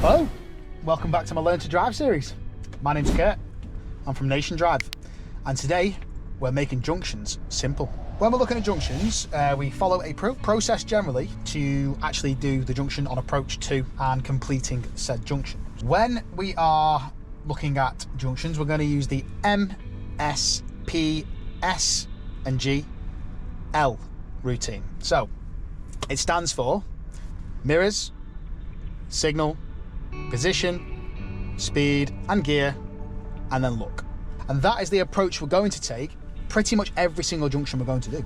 Hello, welcome back to my Learn to Drive series. My name's Kurt, I'm from Nation Drive, and today we're making junctions simple. When we're looking at junctions, we follow a process generally to actually do the junction on approach to and completing said junction. When we are looking at junctions, we're going to use the M, S, P, S and G, L routine. So it stands for mirrors, signal, position, speed and gear, and then look. And that is the approach we're going to take pretty much every single junction we're going to do.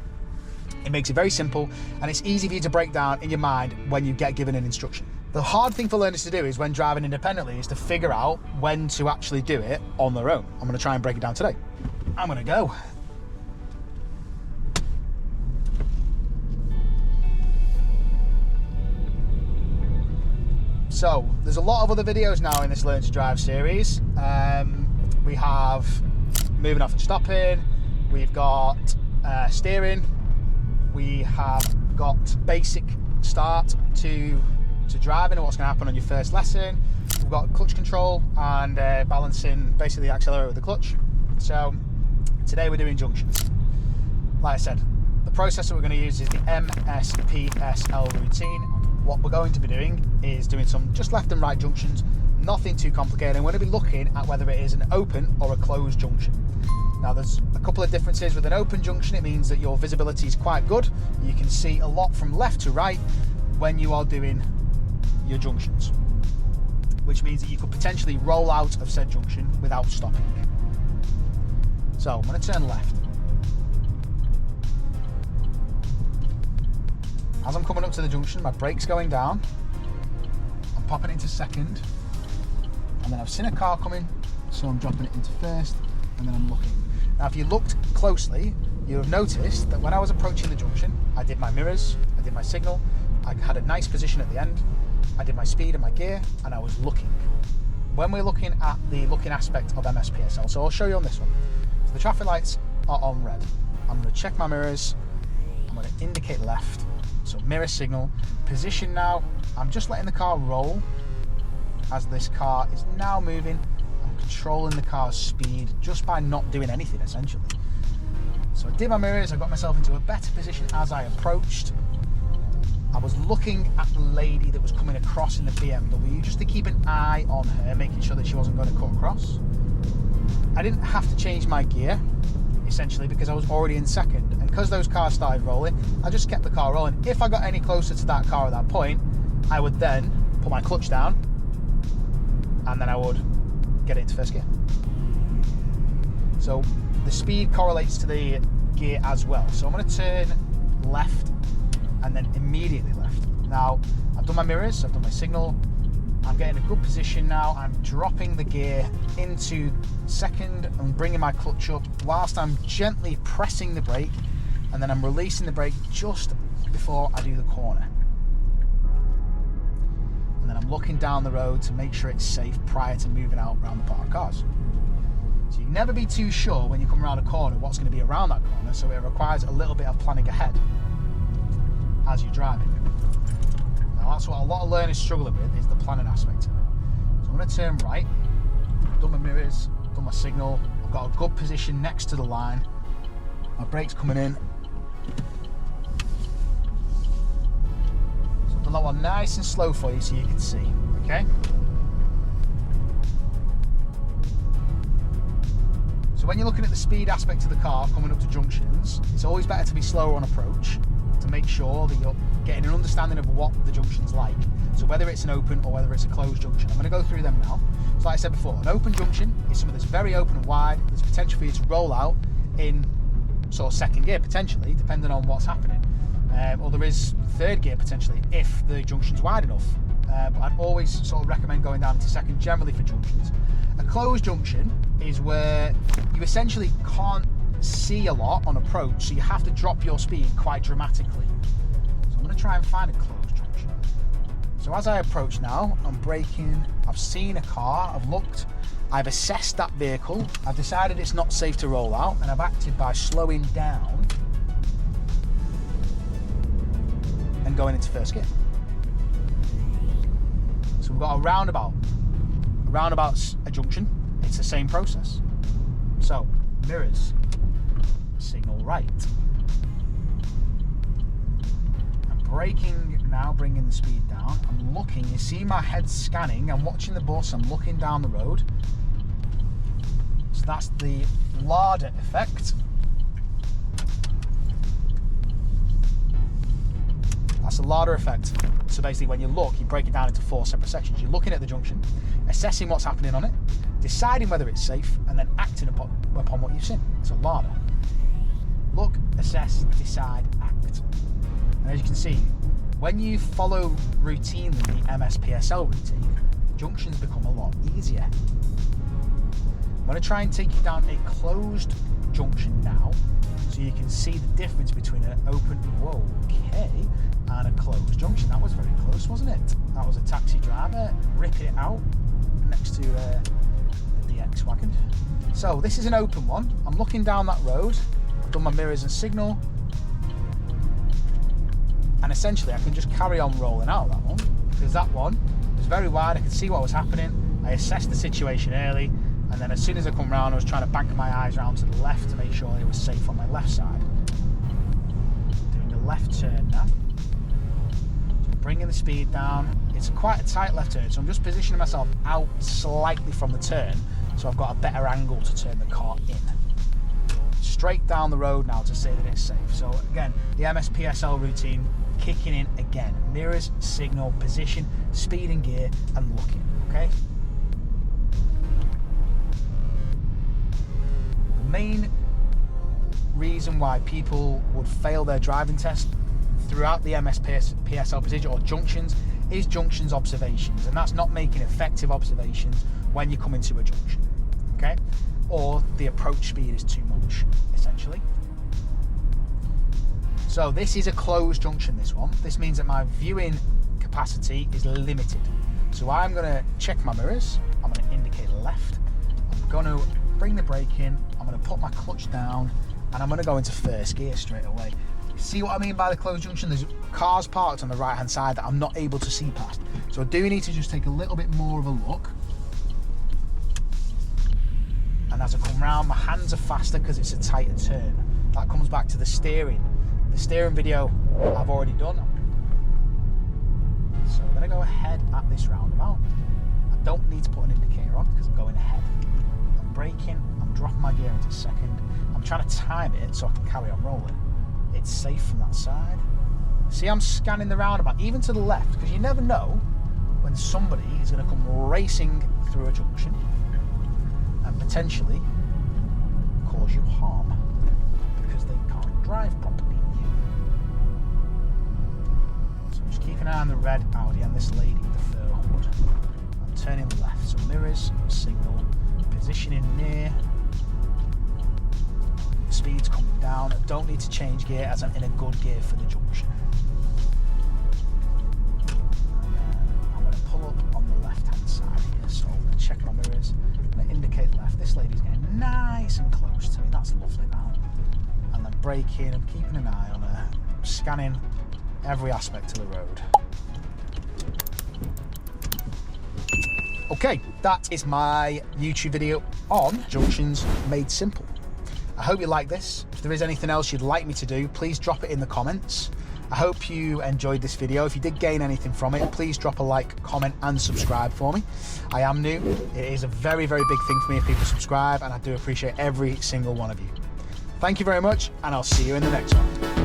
It makes it very simple and it's easy for you to break down in your mind when you get given an instruction. The hard thing for learners to do is when driving independently is to figure out when to actually do it on their own. I'm going to try and break it down today. I'm going to go. So there's a lot of other videos now in this Learn to Drive series. We have moving off and stopping, we've got steering, we have got basic start to driving and what's going to happen on your first lesson. We've got clutch control and balancing basically the accelerator with the clutch. So today we're doing junctions. Like I said, the process that we're going to use is the MSPSL routine. What we're going to be doing is doing some just left and right junctions, nothing too complicated. And we're going to be looking at whether it is an open or a closed junction. Now there's a couple of differences. With an open junction, it means that your visibility is quite good. You can see a lot from left to right when you are doing your junctions, which means that you could potentially roll out of said junction without stopping. So I'm going to turn left. As I'm coming up to the junction, my brake's going down. I'm popping it into second. And then I've seen a car coming, so I'm dropping it into first, and then I'm looking. Now, if you looked closely, you have noticed that when I was approaching the junction, I did my mirrors, I did my signal, I had a nice position at the end, I did my speed and my gear, and I was looking. When we're looking at the looking aspect of MSPSL, so I'll show you on this one. So the traffic lights are on red. I'm going to check my mirrors, I'm going to indicate left. So mirror signal, position now, I'm just letting the car roll as this car is now moving. I'm controlling the car's speed just by not doing anything essentially. So I did my mirrors, I got myself into a better position as I approached. I was looking at the lady that was coming across in the BMW just to keep an eye on her, making sure that she wasn't going to cut across. I didn't have to change my gear essentially because I was already in second, and because those cars started rolling, I just kept the car rolling. If I got any closer to that car at that point, I would then put my clutch down and then I would get it into first gear. So the speed correlates to the gear as well. So I'm going to turn left and then immediately left. Now I've done my mirrors, I've done my signal, I'm getting a good position now. I'm dropping the gear into second and bringing my clutch up whilst I'm gently pressing the brake, and then I'm releasing the brake just before I do the corner. And then I'm looking down the road to make sure it's safe prior to moving out around the parked cars. So you can never be too sure when you come around a corner what's going to be around that corner, so it requires a little bit of planning ahead as you're driving. Now that's what a lot of learners struggle with, is the planning aspect of it. So I'm going to turn right, I've done my mirrors, I've done my signal, I've got a good position next to the line, my brake's coming in. So I've done that one nice and slow for you so you can see, okay? So when you're looking at the speed aspect of the car coming up to junctions, it's always better to be slower on approach to make sure that you're getting an understanding of what the junction's like. So whether it's an open or whether it's a closed junction. I'm going to go through them now. So like I said before, an open junction is something that's very open and wide. There's potential for you to roll out in sort of second gear potentially, depending on what's happening. Or there is third gear potentially if the junction's wide enough. But I'd always sort of recommend going down into second generally for junctions. A closed junction is where you essentially can't see a lot on approach, so you have to drop your speed quite dramatically. So I'm going to try and find a closed junction. So as I approach now, I'm braking, I've seen a car, I've looked, I've assessed that vehicle, I've decided it's not safe to roll out, and I've acted by slowing down and going into first gear. So So we've got a roundabout. A roundabout's a junction. It's the same process. So mirrors, signal right. I'm braking now, bringing the speed down. I'm looking, you see my head scanning. I'm watching the bus, I'm looking down the road. So that's the larder effect. That's the larder effect. So basically when you look, you break it down into 4 separate sections. You're looking at the junction, assessing what's happening on it, deciding whether it's safe, and then acting upon what you've seen. So larder. Look, assess, decide, act. And as you can see, when you follow routinely the MSPSL routine, junctions become a lot easier. I'm going to try and take you down a closed junction now, so you can see the difference between an open, and a closed junction. That was very close, wasn't it? That was a taxi driver ripping it out next to the DX wagon. So this is an open one. I'm looking down that road. I've done my mirrors and signal. And essentially I can just carry on rolling out of that one, because that one was very wide. I could see what was happening. I assessed the situation early, and then as soon as I come round, I was trying to bank my eyes round to the left to make sure it was safe on my left side. Doing the left turn now. So bringing the speed down. It's quite a tight left turn, so I'm just positioning myself out slightly from the turn, so I've got a better angle to turn the car in. Straight down the road now to say that it's safe. So again, the MSPSL routine kicking in again. Mirrors, signal, position, speed and gear, and looking, okay? The main reason why people would fail their driving test throughout the MSPSL procedure or junctions is junctions observations, and that's not making effective observations when you come into a junction, okay? Or the approach speed is too much, essentially. So this is a closed junction, this one. This means that my viewing capacity is limited. So I'm gonna check my mirrors, I'm gonna indicate left, I'm gonna bring the brake in, I'm gonna put my clutch down, and I'm gonna go into first gear straight away. See what I mean by the closed junction? There's cars parked on the right hand side that I'm not able to see past. So I do need to just take a little bit more of a look. And as I come round, my hands are faster because it's a tighter turn. That comes back to the steering. The steering video I've already done. So I'm going to go ahead at this roundabout. I don't need to put an indicator on because I'm going ahead. I'm braking, I'm dropping my gear into second. I'm trying to time it so I can carry on rolling. It's safe from that side. See, I'm scanning the roundabout, even to the left, because you never know when somebody is going to come racing through a junction and potentially cause you harm because they can't drive properly. So just keep an eye on the red Audi and this lady with the fur hood. I'm turning left, so mirrors, signal, positioning near. Speed's coming down. I don't need to change gear as I'm in a good gear for the junction. I'm going to pull up on the left hand side here, so I'm going to check my mirrors. I'm going to indicate left. This lady's getting nice and close to me. That's lovely now. And then braking. I'm keeping an eye on her. I'm scanning every aspect of the road. Okay, that is my YouTube video on junctions made simple. I hope you like this. If there is anything else you'd like me to do, please drop it in the comments. I hope you enjoyed this video. If you did gain anything from it, please drop a like, comment, and subscribe for me. I am new. It is a very, very big thing for me if people subscribe, and I do appreciate every single one of you. Thank you very much, and I'll see you in the next one.